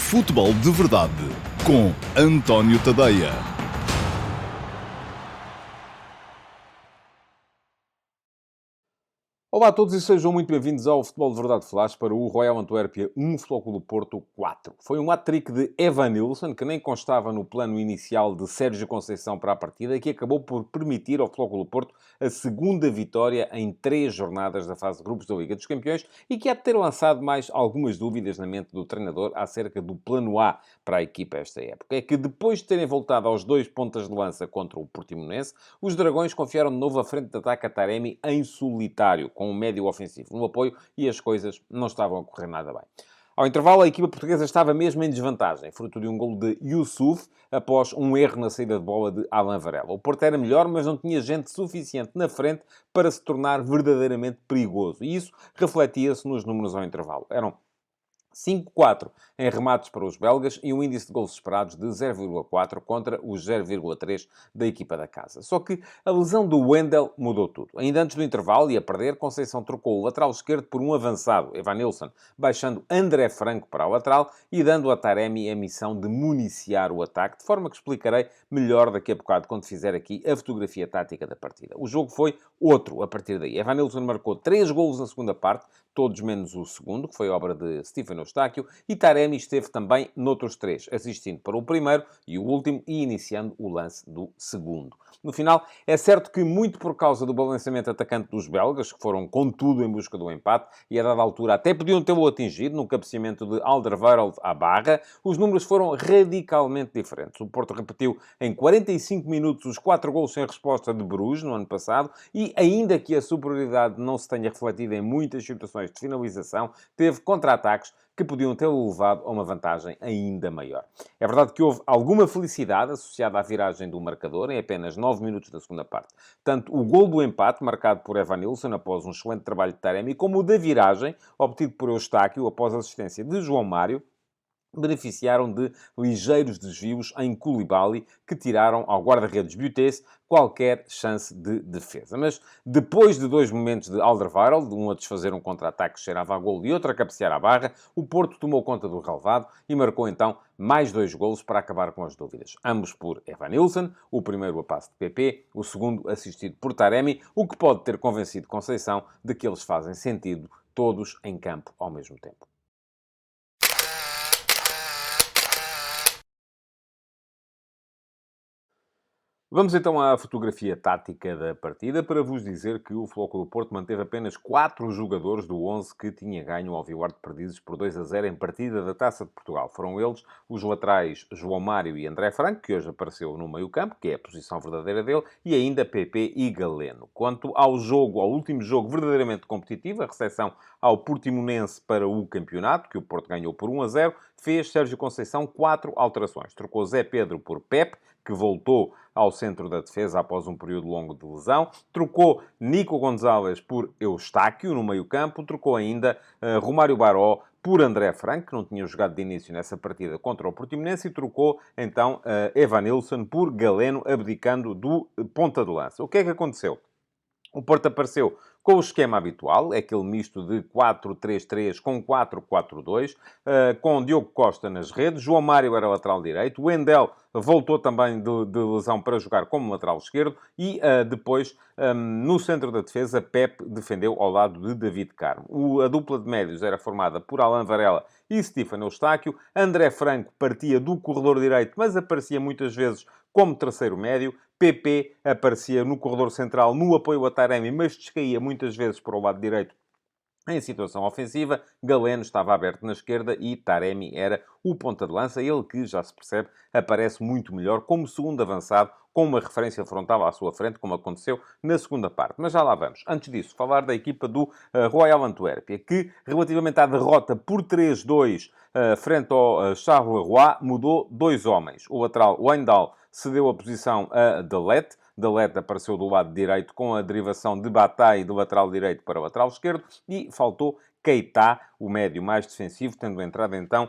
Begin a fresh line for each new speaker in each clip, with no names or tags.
Futebol de Verdade com António Tadeia.
Olá a todos e sejam muito bem-vindos ao Futebol de Verdade Flash para o Royal Antuérpia 1, Futebol Clube do Porto 4. Foi um hat-trick de Evanilson, que nem constava no plano inicial de Sérgio Conceição para a partida, que acabou por permitir ao Futebol Clube do Porto a segunda vitória em 3 jornadas da fase de grupos da Liga dos Campeões e que há de ter lançado mais algumas dúvidas na mente do treinador acerca do plano A para a equipa esta época. É que depois de terem voltado aos 2 pontas de lança contra o Portimonense, os Dragões confiaram de novo a frente de ataque a Taremi em solitário, com um médio ofensivo no apoio, e as coisas não estavam a correr nada bem. Ao intervalo, a equipa portuguesa estava mesmo em desvantagem, fruto de um golo de Yusuf, após um erro na saída de bola de Alan Varela. O Porto era melhor, mas não tinha gente suficiente na frente para se tornar verdadeiramente perigoso. E isso refletia-se nos números ao intervalo. Eram 5-4 em remates para os belgas e um índice de golos esperados de 0,4 contra os 0,3 da equipa da casa. Só que a lesão do Wendel mudou tudo. Ainda antes do intervalo e a perder, Conceição trocou o lateral esquerdo por um avançado, Evanilson, baixando André Franco para o lateral e dando a Taremi a missão de municiar o ataque, de forma que explicarei melhor daqui a bocado quando fizer aqui a fotografia tática da partida. O jogo foi outro a partir daí. Evanilson marcou 3 golos na segunda parte, todos menos o segundo, que foi obra de Stefano Eustáquio, e Taremi esteve também noutros 3, assistindo para o primeiro e o último e iniciando o lance do segundo. No final, é certo que muito por causa do balanceamento atacante dos belgas, que foram com tudo em busca do empate, e a dada altura até podiam tê-lo atingido, no cabeceamento de Alderweireld à barra, os números foram radicalmente diferentes. O Porto repetiu em 45 minutos os 4 golos sem resposta de Bruges, no ano passado, e ainda que a superioridade não se tenha refletido em muitas situações de finalização, teve contra-ataques que podiam ter levado a uma vantagem ainda maior. É verdade que houve alguma felicidade associada à viragem do marcador em apenas 9 minutos da segunda parte. Tanto o gol do empate, marcado por Evanilson após um excelente trabalho de Taremi, como o da viragem, obtido por Eustáquio após a assistência de João Mário, beneficiaram de ligeiros desvios em Koulibaly, que tiraram ao guarda-redes Butez qualquer chance de defesa. Mas depois de 2 momentos de Alderweireld, um a desfazer um contra-ataque que cheirava a golo e outro a cabecear à barra, o Porto tomou conta do relvado e marcou então mais 2 golos para acabar com as dúvidas. Ambos por Evanilson, o primeiro a passe de PP, o segundo assistido por Taremi, o que pode ter convencido Conceição de que eles fazem sentido todos em campo ao mesmo tempo. Vamos então à fotografia tática da partida para vos dizer que o Futebol Clube do Porto manteve apenas 4 jogadores do 11 que tinha ganho ao Vivar de Perdizes por 2-0 em partida da Taça de Portugal. Foram eles os laterais João Mário e André Franco, que hoje apareceu no meio-campo, que é a posição verdadeira dele, e ainda PP e Galeno. Quanto ao jogo, ao último jogo verdadeiramente competitivo, a recepção ao Portimonense para o campeonato, que o Porto ganhou por 1-0, fez Sérgio Conceição 4 alterações. Trocou Zé Pedro por Pepe, que voltou ao centro da defesa após um período longo de lesão. Trocou Nico Gonzalez por Eustáquio no meio-campo. Trocou ainda Romário Baró por André Franco, que não tinha jogado de início nessa partida contra o Portimonense, e trocou então Evanilson por Galeno, abdicando do ponta de lança. O que é que aconteceu? O Porto apareceu com o esquema habitual, é aquele misto de 4-3-3 com 4-4-2, com Diogo Costa nas redes. João Mário era lateral direito. O Wendel voltou também de lesão para jogar como lateral esquerdo. E depois, no centro da defesa, Pepe defendeu ao lado de David Carmo. A dupla de médios era formada por Alan Varela e Stefano Eustáquio. André Franco partia do corredor direito, mas aparecia muitas vezes como terceiro médio. PP aparecia no corredor central, no apoio a Taremi, mas descaía muitas vezes para o lado direito em situação ofensiva. Galeno estava aberto na esquerda e Taremi era o ponta de lança, ele que, já se percebe, aparece muito melhor como segundo avançado, com uma referência frontal à sua frente, como aconteceu na segunda parte. Mas já lá vamos. Antes disso, falar da equipa do Royal Antuérpia, que, relativamente à derrota por 3-2 frente ao Charleroi, mudou 2 homens. O lateral Wijndal cedeu a posição a De Ligt. De Ligt apareceu do lado direito com a derivação de Bataille do lateral direito para o lateral esquerdo e faltou Keita, o médio mais defensivo, tendo entrado então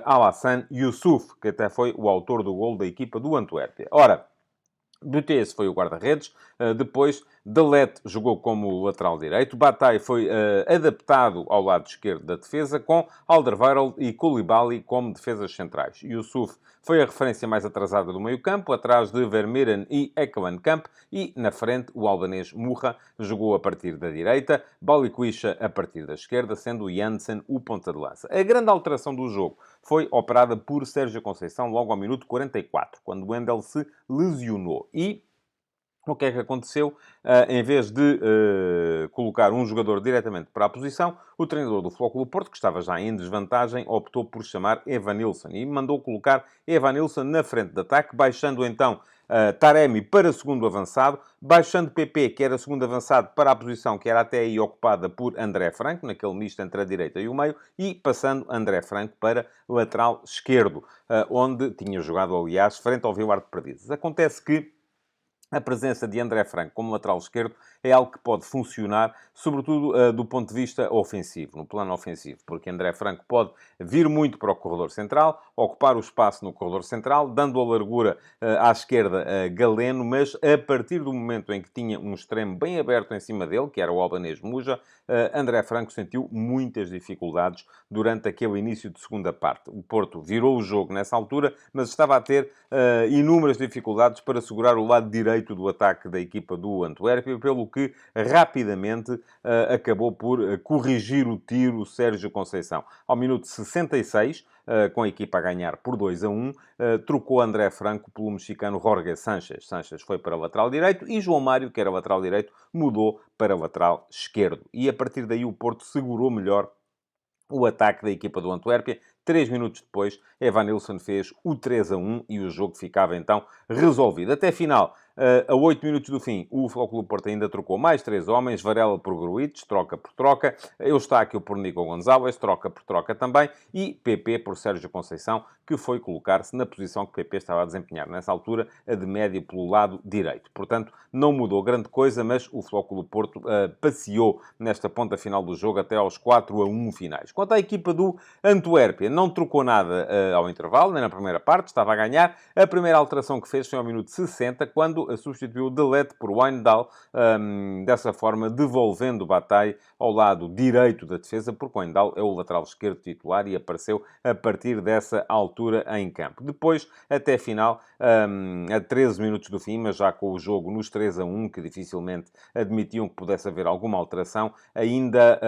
Alassane Youssouf, que até foi o autor do golo da equipa do Antuérpia. Ora, Butez foi o guarda-redes, depois De Ligt jogou como lateral direito. Bataille foi adaptado ao lado esquerdo da defesa, com Alderweireld e Koulibaly como defesas centrais. Youssouf foi a referência mais atrasada do meio-campo, atrás de Vermeeren e Ekkelenkamp, e na frente o albanês Murra jogou a partir da direita, Balikwisha a partir da esquerda, sendo Jansen o ponta de lança. A grande alteração do jogo foi operada por Sérgio Conceição logo ao minuto 44, quando Wendel se lesionou. E o que é que aconteceu? Em vez de colocar um jogador diretamente para a posição, o treinador do Flóculo Porto, que estava já em desvantagem, optou por chamar Evanilson e mandou colocar Evanilson na frente de ataque, baixando então Taremi para segundo avançado, baixando PP, que era segundo avançado, para a posição que era até aí ocupada por André Franco, naquele misto entre a direita e o meio, e passando André Franco para lateral esquerdo, onde tinha jogado, aliás, frente ao Vilar de Perdizes. Acontece que a presença de André Franco como lateral esquerdo é algo que pode funcionar, sobretudo do ponto de vista ofensivo, no plano ofensivo, porque André Franco pode vir muito para o corredor central, ocupar o espaço no corredor central, dando a largura à esquerda a Galeno, mas a partir do momento em que tinha um extremo bem aberto em cima dele, que era o albanês Muja, André Franco sentiu muitas dificuldades durante aquele início de segunda parte. O Porto virou o jogo nessa altura, mas estava a ter inúmeras dificuldades para segurar o lado direito do ataque da equipa do Antuérpia, pelo que rapidamente acabou por corrigir o tiro Sérgio Conceição. Ao minuto 66, com a equipa a ganhar por 2-1, trocou André Franco pelo mexicano Jorge Sánchez. Sánchez foi para o lateral direito e João Mário, que era lateral direito, mudou para o lateral esquerdo. E a partir daí o Porto segurou melhor o ataque da equipa do Antuérpia. 3 minutos depois, Evanilson fez o 3-1 e o jogo ficava então resolvido. Até final, a 8 minutos do fim, o Flóculo Porto ainda trocou mais 3 homens, Varela por Gruites, troca por troca, Eustáquio por Nico Gonçalves, troca por troca também, e PP por Sérgio Conceição, que foi colocar-se na posição que PP estava a desempenhar nessa altura, a de médio pelo lado direito. Portanto, não mudou grande coisa, mas o Flóculo Porto passeou nesta ponta final do jogo até aos 4-1 finais. Quanto à equipa do Antuérpia, não trocou nada ao intervalo, nem na primeira parte, estava a ganhar. A primeira alteração que fez foi ao minuto 60, quando substituiu De Ligt por Wijndal, dessa forma devolvendo o Bataille ao lado direito da defesa, porque o Wijndal é o lateral esquerdo titular e apareceu a partir dessa altura em campo. Depois, até final, a 13 minutos do fim, mas já com o jogo nos 3-1, que dificilmente admitiam que pudesse haver alguma alteração, ainda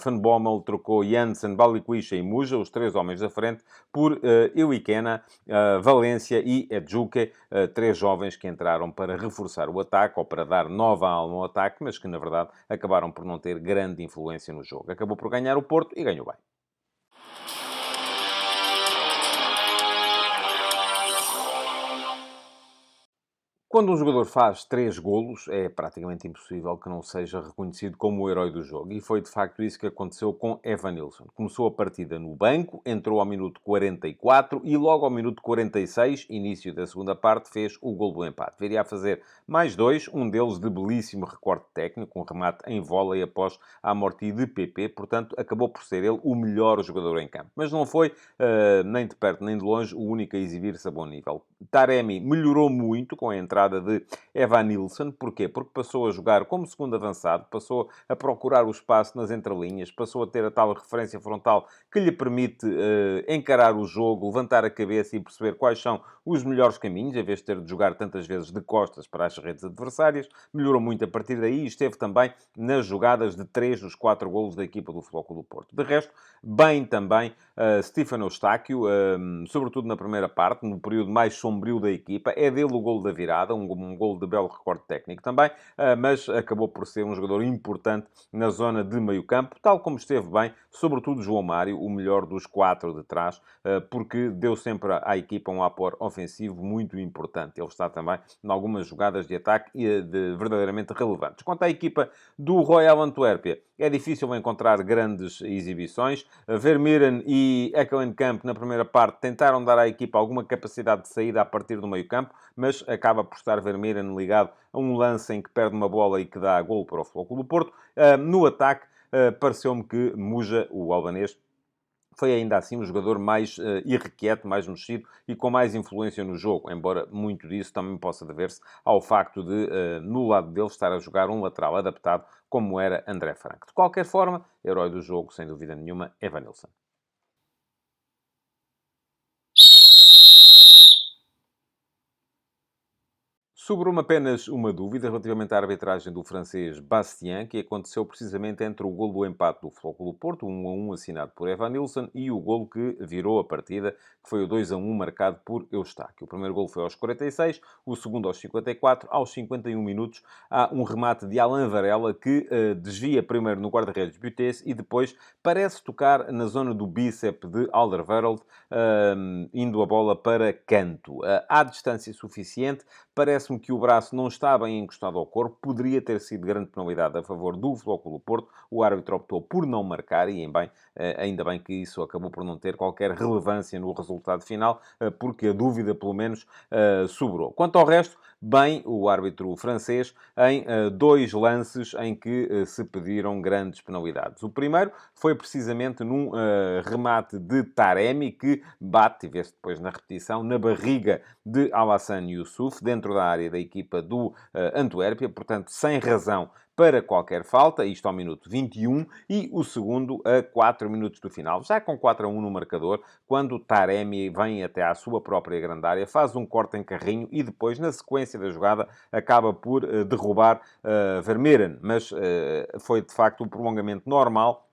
Van Bommel trocou Jansen, Balikwisha e Muja, os 3 homens da frente, por Iwikena, Valência e Edjuke, 3 jovens que entraram para reforçar o ataque, ou para dar nova alma ao ataque, mas que, na verdade, acabaram por não ter grande influência no jogo. Acabou por ganhar o Porto e ganhou bem. Quando um jogador faz 3 golos, é praticamente impossível que não seja reconhecido como o herói do jogo. E foi de facto isso que aconteceu com Evanilson. Começou a partida no banco, entrou ao minuto 44 e logo ao minuto 46, início da segunda parte, fez o golo do empate. Viria a fazer mais 2, um deles de belíssimo recorte técnico, um remate em vôlei após a amorti de PP. Portanto, acabou por ser ele o melhor jogador em campo. Mas não foi, nem de perto nem de longe, o único a exibir-se a bom nível. Taremi melhorou muito com a entrada de Evanilson. Porquê? Porque passou a jogar como segundo avançado, passou a procurar o espaço nas entrelinhas, passou a ter a tal referência frontal que lhe permite encarar o jogo, levantar a cabeça e perceber quais são os melhores caminhos, em vez de ter de jogar tantas vezes de costas para as redes adversárias. Melhorou muito a partir daí e esteve também nas jogadas de 3 dos 4 golos da equipa do Flóculo do Porto. De resto, bem também Stefano Eustáquio, sobretudo na primeira parte, no período mais sombrio da equipa. É dele o golo da virada, um golo de belo recorte técnico também, mas acabou por ser um jogador importante na zona de meio campo, tal como esteve bem, sobretudo João Mário, o melhor dos 4 de trás, porque deu sempre à equipa um apoio ofensivo muito importante. Ele está também em algumas jogadas de ataque verdadeiramente relevantes. Quanto à equipa do Royal Antuérpia, é difícil encontrar grandes exibições. Vermeeren e Ekkelenkamp, na primeira parte, tentaram dar à equipa alguma capacidade de saída a partir do meio-campo, mas acaba por estar Vermeeren ligado a um lance em que perde uma bola e que dá golo para o Flóculo do Porto. No ataque, pareceu-me que Muja, o albanês, foi ainda assim o jogador mais irrequieto, mais mexido e com mais influência no jogo, embora muito disso também possa dever-se ao facto de, no lado dele, estar a jogar um lateral adaptado, como era André Franco. De qualquer forma, herói do jogo, sem dúvida nenhuma, Evanilson. Sobrou-me apenas uma dúvida relativamente à arbitragem do francês Bastien, que aconteceu precisamente entre o golo do empate do Flóculo Porto, 1-1 assinado por Evanilson, e o golo que virou a partida, que foi o 2-1 marcado por Eustáquio. O primeiro golo foi aos 46, o segundo aos 54. Aos 51 minutos há um remate de Alain Varela que desvia primeiro no guarda-redes Butez e depois parece tocar na zona do bíceps de Alderweireld, indo a bola para canto. Há distância suficiente, parece-me que o braço não está bem encostado ao corpo, poderia ter sido grande penalidade a favor do Flóculo Porto. O árbitro optou por não marcar e, ainda bem que isso acabou por não ter qualquer relevância no resultado final, porque a dúvida, pelo menos, sobrou. Quanto ao resto, bem o árbitro francês em dois lances em que se pediram grandes penalidades. O primeiro foi precisamente num remate de Taremi, que bate, e vê-se depois na repetição, na barriga de Alassane Youssouf, dentro da área da equipa do Antuérpia, portanto, sem razão para qualquer falta, isto ao minuto 21, e o segundo a 4 minutos do final, já com 4-1 no marcador, quando o Taremi vem até à sua própria grande área, faz um corte em carrinho e depois, na sequência da jogada, acaba por derrubar Vermeeren, mas foi de facto o prolongamento normal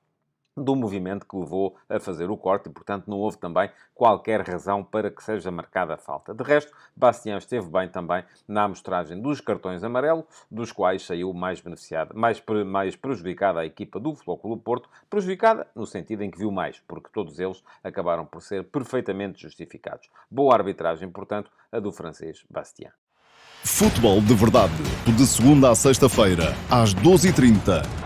do movimento que levou a fazer o corte e, portanto, não houve também qualquer razão para que seja marcada a falta. De resto, Bastien esteve bem também na amostragem dos cartões amarelos, dos quais saiu mais beneficiada, mais prejudicada a equipa do Flóculo Porto, prejudicada no sentido em que viu mais, porque todos eles acabaram por ser perfeitamente justificados. Boa arbitragem, portanto, a do francês Bastien.
Futebol de Verdade, de segunda a sexta-feira, às 12h30.